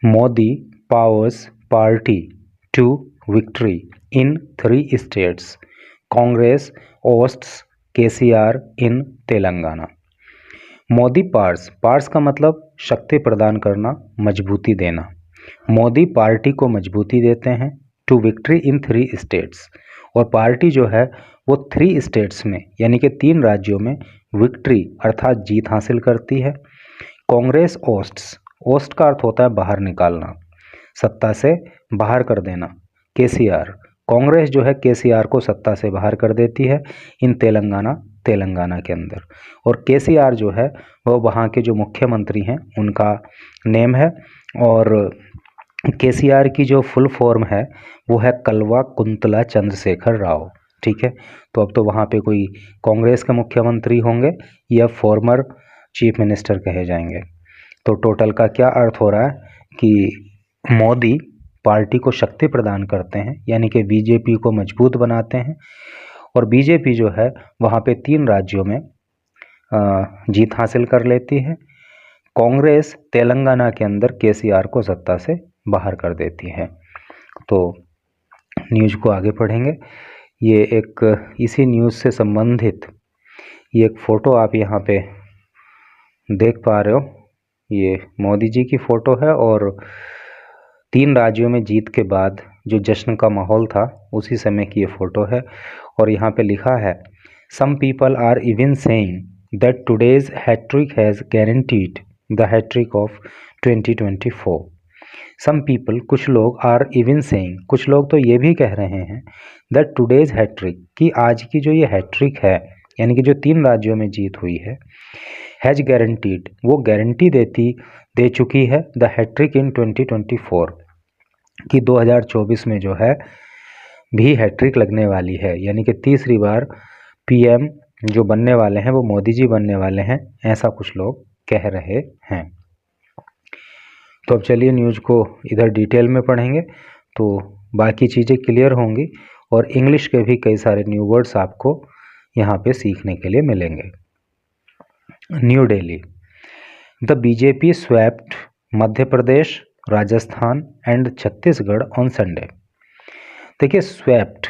Modi powers party to victory in 3 states. Congress osts KCR in Telangana. Modi parse का मतलब शक्ति प्रदान करना, मजबूती देना। मोदी पार्टी को मजबूती देते हैं टू विक्ट्री इन 3 स्टेट्स, और पार्टी जो है वो 3 स्टेट्स में यानी कि 3 राज्यों में विक्ट्री अर्थात जीत हासिल करती है। कांग्रेस ओस्ट का अर्थ होता है बाहर निकालना, सत्ता से बाहर कर देना। केसीआर, कांग्रेस जो है केसीआर को सत्ता से बाहर कर देती है इन तेलंगाना के अंदर। और केसीआर जो है वो वहाँ के जो मुख्यमंत्री हैं उनका नेम है, और केसीआर की जो फुल फॉर्म है वो है कल्वा कुंतला चंद्रशेखर राव। ठीक है, तो अब तो वहाँ पे कोई कांग्रेस के मुख्यमंत्री होंगे या फॉर्मर चीफ मिनिस्टर कहे जाएंगे। तो टोटल का क्या अर्थ हो रहा है कि मोदी पार्टी को शक्ति प्रदान करते हैं यानी कि बीजेपी को मजबूत बनाते हैं, और बीजेपी जो है वहाँ पे 3 राज्यों में जीत हासिल कर लेती है। कांग्रेस तेलंगाना के अंदर केसीआर को सत्ता से बाहर कर देती है। तो न्यूज़ को आगे पढ़ेंगे। ये एक इसी न्यूज़ से संबंधित ये एक फ़ोटो आप यहाँ पे देख पा रहे हो, ये मोदी जी की फ़ोटो है, और 3 राज्यों में जीत के बाद जो जश्न का माहौल था उसी समय की ये फ़ोटो है। और यहाँ पे लिखा है, some people are even saying that today's hat trick has guaranteed the hat trick of 2024। Some people, कुछ लोग, आर इवन सेइंग, कुछ लोग तो ये भी कह रहे हैं दैट टुडेज हैट्रिक, कि आज की जो ये हैट्रिक है यानी कि जो 3 राज्यों में जीत हुई है, हैज गारंटीड, वो गारंटी दे चुकी है द हैट्रिक इन 2024, कि 2024 में जो है भी हैट्रिक लगने वाली है, यानी कि तीसरी बार पीएम जो बनने वाले हैं वो मोदी जी बनने वाले हैं, ऐसा कुछ लोग कह रहे हैं। तो अब चलिए न्यूज़ को इधर डिटेल में पढ़ेंगे तो बाकी चीज़ें क्लियर होंगी, और इंग्लिश के भी कई सारे न्यू वर्ड्स आपको यहाँ पे सीखने के लिए मिलेंगे। New Delhi, the BJP swept Madhya Pradesh, Rajasthan and Chhattisgarh on Sunday. देखिए, स्वेप्ट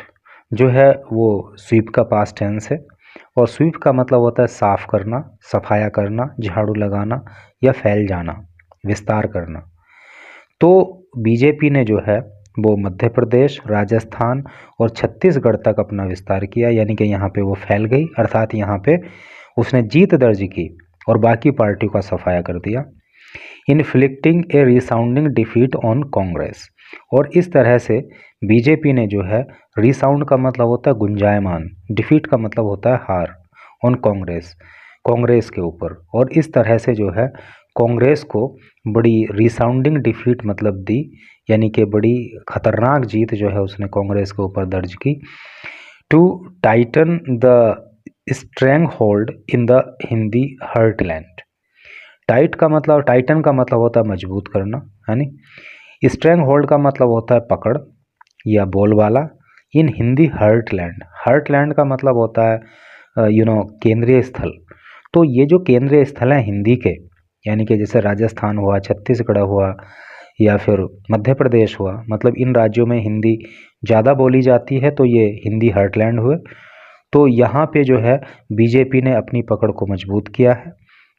जो है वो स्वीप का पास्ट टेंस है, और स्वीप का मतलब होता है साफ करना, सफाया करना, झाड़ू लगाना या फैल जाना, विस्तार करना। तो बीजेपी ने जो है वो मध्य प्रदेश, राजस्थान और छत्तीसगढ़ तक अपना विस्तार किया, यानी कि यहाँ पे वो फैल गई, अर्थात यहाँ पे उसने जीत दर्ज की और बाकी पार्टियों का सफाया कर दिया। Inflicting A resounding defeat on Congress, और इस तरह से बीजेपी ने जो है, रिसाउंड का मतलब होता है गुंजायमान, डिफीट का मतलब होता है हार, ऑन कांग्रेस के ऊपर, और इस तरह से जो है कांग्रेस को बड़ी रिसाउंडिंग डिफीट मतलब दी, यानी कि बड़ी खतरनाक जीत जो है उसने कांग्रेस के ऊपर दर्ज की। To Titan the string hold in the Hindi heartland. Titan का मतलब होता है मजबूत करना, है नी। स्ट्रेंग होल्ड का मतलब होता है पकड़ या बोलबाला। इन हिंदी हार्टलैंड का मतलब होता है केंद्रीय स्थल। तो ये जो केंद्रीय स्थल हैं हिंदी के, यानी कि जैसे राजस्थान हुआ, छत्तीसगढ़ हुआ या फिर मध्य प्रदेश हुआ, मतलब इन राज्यों में हिंदी ज़्यादा बोली जाती है, तो ये हिंदी हार्टलैंड हुए। तो यहाँ पे जो है बीजेपी ने अपनी पकड़ को मजबूत किया है।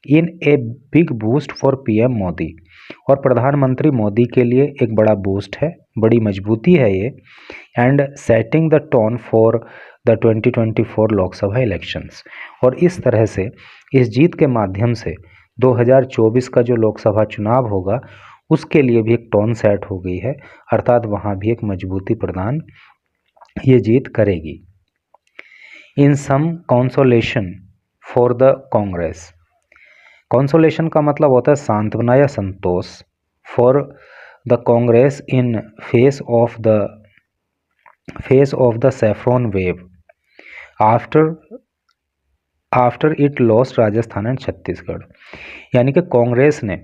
In a big boost for PM Modi, और प्रधानमंत्री मोदी के लिए एक बड़ा बूस्ट है, बड़ी मजबूती है ये। And setting the tone for the 2024 Lok Sabha elections, और इस तरह से इस जीत के माध्यम से 2024 का जो लोकसभा चुनाव होगा उसके लिए भी एक टोन सेट हो गई है, अर्थात वहाँ भी एक मजबूती प्रदान ये जीत करेगी। In some consolation for the Congress, consolation का मतलब होता है सांत्वना या संतोष, for the Congress in face of the saffron wave after it lost Rajasthan and Chhattisgarh, यानी कि कांग्रेस ने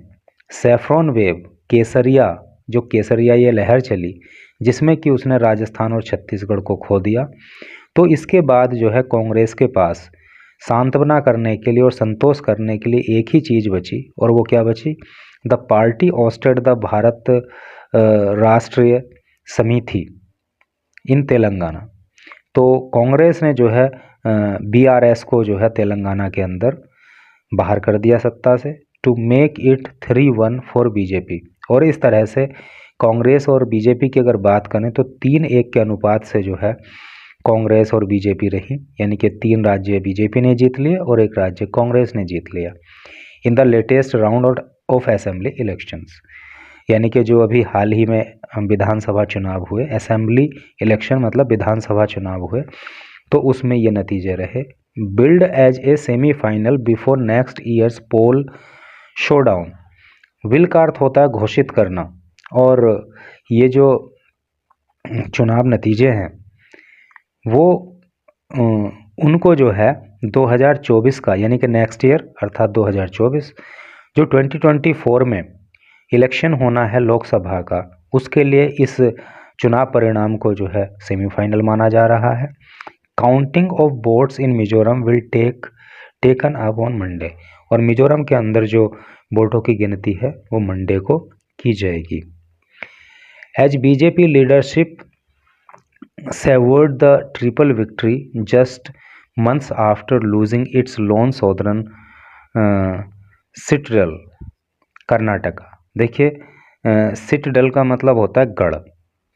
सैफ्रॉन वेव, केसरिया ये लहर चली जिसमें कि उसने राजस्थान और छत्तीसगढ़ को खो दिया। तो इसके बाद जो है कांग्रेस के पास सांत्वना करने के लिए और संतोष करने के लिए एक ही चीज़ बची, और वो क्या बची, the party ousted the Bharat राष्ट्रीय समिति इन तेलंगाना। तो कांग्रेस ने जो है बीआरएस को जो है तेलंगाना के अंदर बाहर कर दिया सत्ता से, to make it 3-1 for BJP. और इस तरह से कांग्रेस और बीजेपी की अगर बात करें तो 3-1 के अनुपात से जो है कांग्रेस और बीजेपी रही, यानी कि 3 राज्य बीजेपी ने जीत लिए और 1 राज्य कांग्रेस ने जीत लिया in the latest round of assembly elections. यानी कि जो अभी हाल ही में विधानसभा चुनाव हुए, असेंबली इलेक्शन मतलब विधानसभा चुनाव हुए, तो उसमें ये नतीजे रहे। Build as a semifinal before next years pole showdown. Will का अर्थ होता है घोषित करना, और ये जो चुनाव नतीजे हैं वो उनको जो है 2024 का, यानी कि नेक्स्ट ईयर अर्थात 2024 जो 2024 में इलेक्शन होना है लोकसभा का, उसके लिए इस चुनाव परिणाम को जो है सेमीफाइनल माना जा रहा है। Counting of votes in Mizoram will taken up on Monday. और मिजोरम के अंदर जो वोटों की गिनती है वो मंडे को की जाएगी। As BJP leadership savored the triple victory just months after losing its lone southern citadel Karnataka. देखिए सिटडल का मतलब होता है गढ़,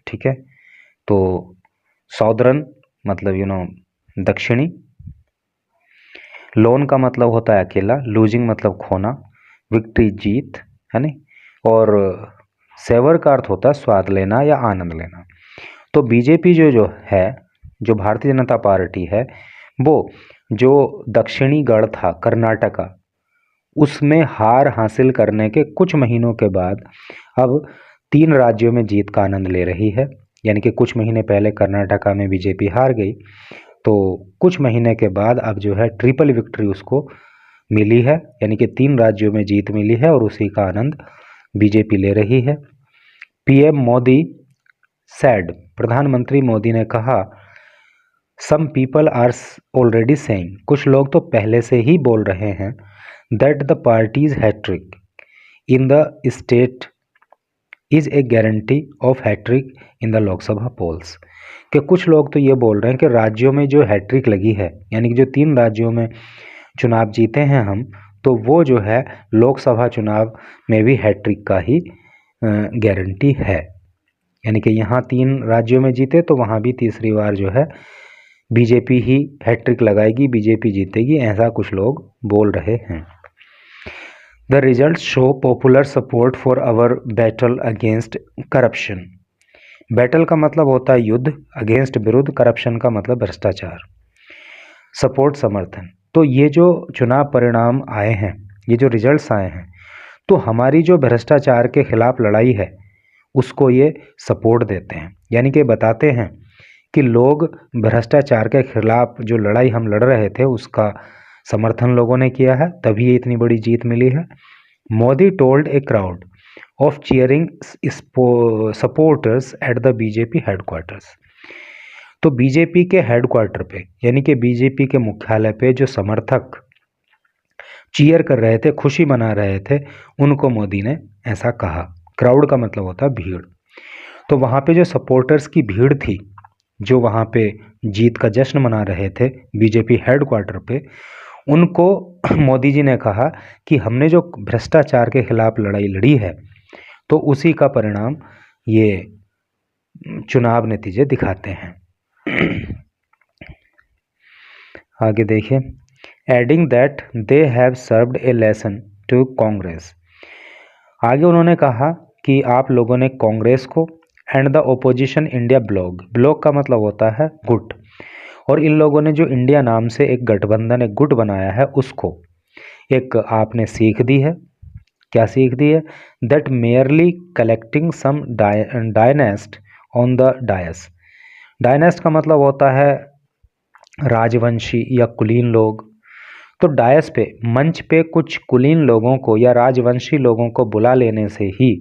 ठीक है। तो साउदर्न मतलब दक्षिणी, लोन का मतलब होता है अकेला, लूजिंग मतलब खोना, विक्ट्री जीत है नहीं, और सेवर का अर्थ होता है स्वाद लेना या आनंद लेना। तो बीजेपी जो है, जो भारतीय जनता पार्टी है, वो जो दक्षिणी गढ़ था कर्नाटका, उसमें हार हासिल करने के कुछ महीनों के बाद अब 3 राज्यों में जीत का आनंद ले रही है। यानी कि कुछ महीने पहले कर्नाटका में बीजेपी हार गई, तो कुछ महीने के बाद अब जो है ट्रिपल विक्ट्री उसको मिली है, यानी कि 3 राज्यों में जीत मिली है और उसी का आनंद बीजेपी ले रही है। पीएम मोदी सैड, प्रधानमंत्री मोदी ने कहा, some people are already saying, कुछ लोग तो पहले से ही बोल रहे हैं, that the parties hat trick in the state is a guarantee of hat trick in the Lok Sabha poles. कि कुछ लोग तो ये बोल रहे हैं कि राज्यों में जो हैट्रिक लगी है, यानी कि जो 3 राज्यों में चुनाव जीते हैं हम, तो वो जो है लोकसभा चुनाव में भी हैट्रिक का ही गारंटी है। यानी कि यहाँ 3 राज्यों में जीते तो वहाँ भी तीसरी बार जो है बीजेपी ही हैट्रिक लगाएगी, बीजेपी जीतेगी, ऐसा कुछ लोग बोल रहे हैं। The result show popular support for our battle against corruption. Battle का मतलब होता है युद्ध, अगेंस्ट विरुद्ध, करप्शन का मतलब भ्रष्टाचार, सपोर्ट समर्थन। तो ये जो चुनाव परिणाम आए हैं, ये जो रिजल्ट्स आए हैं, तो हमारी जो भ्रष्टाचार के खिलाफ लड़ाई है उसको ये सपोर्ट देते हैं। यानी कि बताते हैं कि लोग भ्रष्टाचार के खिलाफ जो लड़ाई हम लड़ रहे थे उसका समर्थन लोगों ने किया है, तभी ये इतनी बड़ी जीत मिली है। Modi told a crowd of cheering supporters at the BJP headquarters. तो बीजेपी के हेडक्वार्टर पे, यानी कि बीजेपी के मुख्यालय पे जो समर्थक चीयर कर रहे थे, खुशी मना रहे थे, उनको मोदी ने ऐसा कहा। क्राउड का मतलब होता है भीड़। तो वहाँ पे जो सपोर्टर्स की भीड़ थी, जो वहाँ पे जीत का जश्न मना रहे थे बीजेपी हेडक्वार्टर पे, उनको मोदी जी ने कहा कि हमने जो भ्रष्टाचार के खिलाफ लड़ाई लड़ी है, तो उसी का परिणाम ये चुनाव नतीजे दिखाते हैं। आगे देखिए, adding that they have served A lesson to Congress. आगे उन्होंने कहा कि आप लोगों ने कांग्रेस को and the opposition India block का मतलब होता है गुट, और इन लोगों ने जो इंडिया नाम से एक गठबंधन, एक गुट बनाया है, उसको एक आपने सीख दी है। क्या सीख दी है? That merely collecting some dynast on the dais. Dynast का मतलब होता है राजवंशी या कुलीन लोग। तो डायस पे, मंच पे कुछ कुलीन लोगों को या राजवंशी लोगों को बुला लेने से ही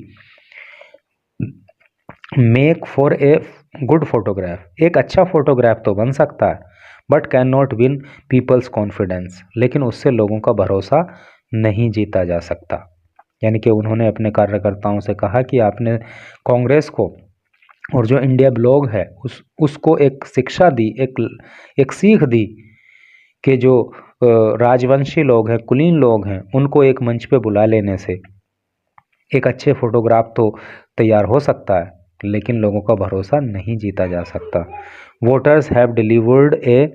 make for a good photograph, एक अच्छा फोटोग्राफ तो बन सकता है, but can not win people's confidence, लेकिन उससे लोगों का भरोसा नहीं जीता जा सकता। यानी कि उन्होंने अपने कार्यकर्ताओं से कहा कि आपने कांग्रेस को और जो इंडिया ब्लॉग है उसको एक शिक्षा दी, एक सीख दी कि जो राजवंशी लोग हैं, कुलीन लोग हैं, उनको एक मंच पे बुला लेने से एक अच्छे फोटोग्राफ तो तैयार हो सकता है, लेकिन लोगों का भरोसा नहीं जीता जा सकता। Voters have delivered A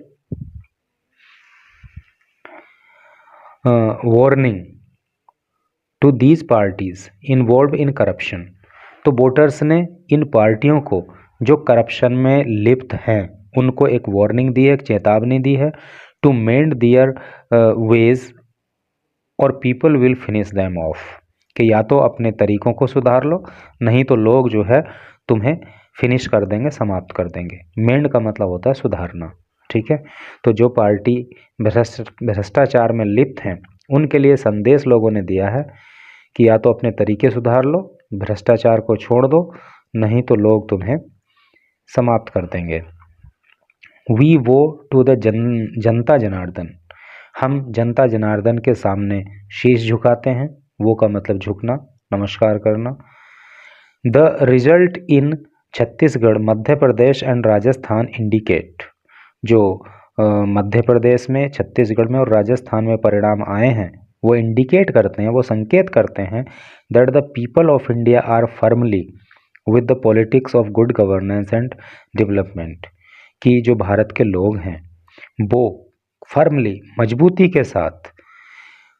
warning to these parties involve in corruption. तो वोटर्स ने इन पार्टियों को जो करप्शन में लिप्त हैं उनको एक वार्निंग दी है, एक चेतावनी दी है, टू मेंड दियर वेज और people will finish them of, कि या तो अपने तरीकों को सुधार लो, नहीं तो लोग जो है तुम्हें फिनिश कर देंगे, समाप्त कर देंगे। मेंड का मतलब होता है सुधारना, ठीक है। तो जो पार्टी भ्रष्टाचार में लिप्त हैं उनके लिए संदेश लोगों ने दिया है कि या तो अपने तरीके सुधार लो, भ्रष्टाचार को छोड़ दो, नहीं तो लोग तुम्हें समाप्त कर देंगे। वी वो टू द जनता जनार्दन, हम जनता जनार्दन के सामने शीश झुकाते हैं। वो का मतलब झुकना, नमस्कार करना। The result in Chhattisgarh, Madhya Pradesh and Rajasthan indicate, जो मध्य प्रदेश में, छत्तीसगढ़ में और राजस्थान में परिणाम आए हैं वो इंडिकेट करते हैं, वो संकेत करते हैं that the people of India are firmly with the politics of good governance and development, कि जो भारत के लोग हैं वो फर्मली, मजबूती के साथ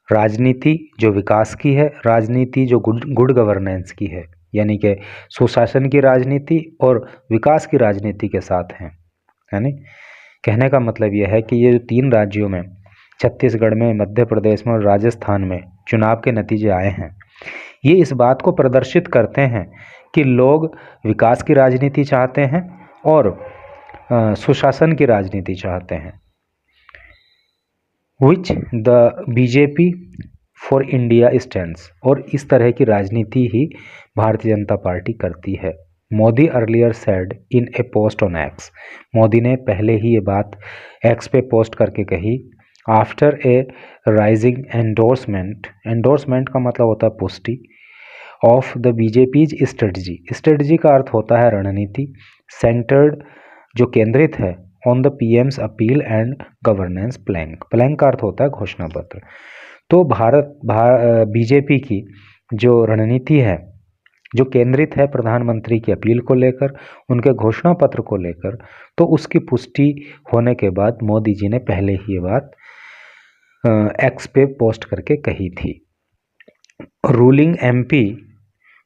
राजनीति जो विकास की है, राजनीति जो गुड गवर्नेंस की है, यानी कि सुशासन की राजनीति और विकास की राजनीति के साथ हैं। यानी कहने का मतलब यह है कि ये जो 3 राज्यों में, छत्तीसगढ़ में, मध्य प्रदेश में और राजस्थान में चुनाव के नतीजे आए हैं, ये इस बात को प्रदर्शित करते हैं कि लोग विकास की राजनीति चाहते हैं और सुशासन की राजनीति चाहते हैं। Which the BJP for India stands, और इस तरह की राजनीति ही भारतीय जनता पार्टी करती है। Modi earlier said in A post on x, Modi ने पहले ही ये बात एक्स पे पोस्ट करके कही। After a rising endorsement, endorsement का मतलब होता है पुष्टि, ऑफ द बीजेपीज स्ट्रेटजी, स्ट्रेटजी का अर्थ होता है रणनीति, सेंटर्ड जो केंद्रित है, on the PM's appeal and governance plan, plan का अर्थ होता है घोषणा पत्र। तो बीजेपी की जो रणनीति है, जो केंद्रित है प्रधानमंत्री की अपील को लेकर, उनके घोषणा पत्र को लेकर, तो उसकी पुष्टि होने के बाद मोदी जी ने पहले ही ये बात एक्स पे पोस्ट करके कही थी। Ruling MP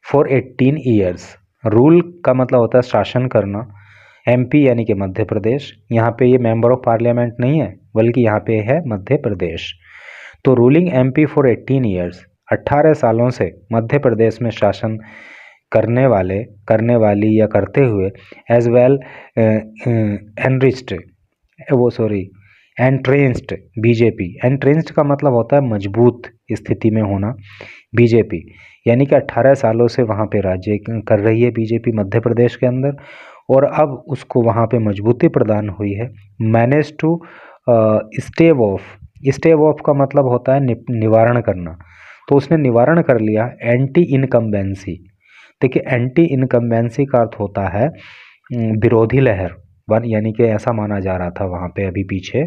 for 18 years, rule का मतलब होता है शासन करना, एमपी यानी कि मध्य प्रदेश, यहाँ पे ये मेंबर ऑफ पार्लियामेंट नहीं है बल्कि यहाँ पे है मध्य प्रदेश। तो रूलिंग एमपी फॉर 18 ईयर्स, 18 सालों से मध्य प्रदेश में शासन करने वाले, करने वाली या करते हुए, एज वेल एंट्रेंस्ड बीजेपी, एंट्रेंस्ड का मतलब होता है मजबूत स्थिति में होना, बीजेपी यानी कि 18 सालों से वहाँ पे राज्य कर रही है बीजेपी मध्य प्रदेश के अंदर, और अब उसको वहाँ पे मजबूती प्रदान हुई है। मैनेज टू स्टेव ऑफ, स्टेव ऑफ का मतलब होता है निवारण करना, तो उसने निवारण कर लिया एंटी इनकम्बेंसी। देखिए एंटी इनकम्बेंसी का अर्थ होता है विरोधी लहर, यानी कि ऐसा माना जा रहा था वहाँ पे अभी पीछे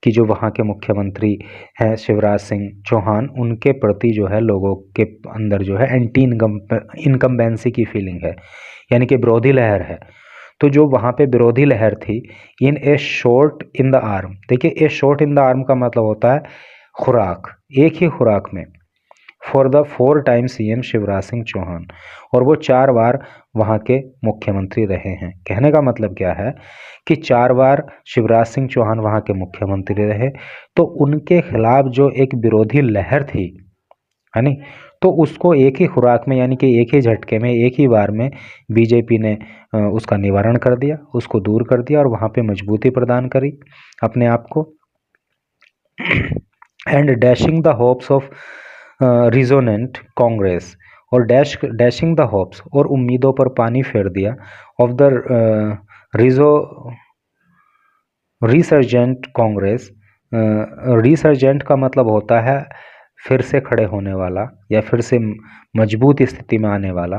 कि जो वहाँ के मुख्यमंत्री हैं शिवराज सिंह चौहान, उनके प्रति जो है लोगों के अंदर जो है एंटी इनकम्बेंसी की फीलिंग है, यानी कि विरोधी लहर है। तो जो वहाँ पे विरोधी लहर थी, इन ए शॉट इन द आर्म, देखिए ए शॉट इन द आर्म का मतलब होता है खुराक, एक ही खुराक में, for the 4 time CM Shivraj Singh Chauhan, और वो 4 बार वहाँ के मुख्यमंत्री रहे हैं। कहने का मतलब क्या है कि 4 बार शिवराज सिंह चौहान वहाँ के मुख्यमंत्री रहे, तो उनके खिलाफ जो एक विरोधी लहर थी, है नहीं, तो उसको एक ही खुराक में, यानी कि एक ही झटके में, एक ही बार में बीजेपी ने उसका निवारण कर दिया, उसको दूर कर दिया और वहाँ पे मजबूती प्रदान करी अपने आप को। And dashing the hopes of resonant Congress, और डैशिंग द होप्स, और उम्मीदों पर पानी फेर दिया, of the resurgent Congress, resurgent का मतलब होता है फिर से खड़े होने वाला या फिर से मजबूत स्थिति में आने वाला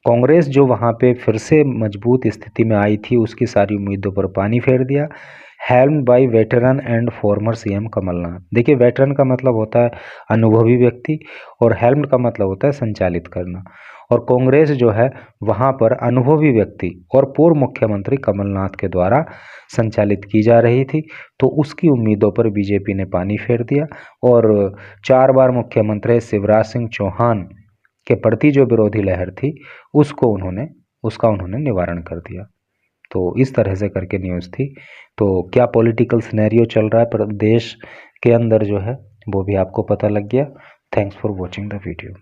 कांग्रेस जो वहाँ पे फिर से मजबूत स्थिति में आई थी, उसकी सारी उम्मीदों पर पानी फेर दिया। Helmed by veteran and former CM Kamal Nath. देखिए, वेटरन का मतलब होता है अनुभवी व्यक्ति और हेल्म्ड का मतलब होता है संचालित करना, और कांग्रेस जो है वहाँ पर अनुभवी व्यक्ति और पूर्व मुख्यमंत्री कमलनाथ के द्वारा संचालित की जा रही थी। तो उसकी उम्मीदों पर बीजेपी ने पानी फेर दिया और 4 बार मुख्यमंत्री शिवराज सिंह चौहान के प्रति जो विरोधी लहर थी उसका उन्होंने निवारण कर दिया। तो इस तरह से करके न्यूज़ थी। तो क्या पॉलिटिकल सिनेरियो चल रहा है प्रदेश के अंदर जो है वो भी आपको पता लग गया। Thanks for watching the video.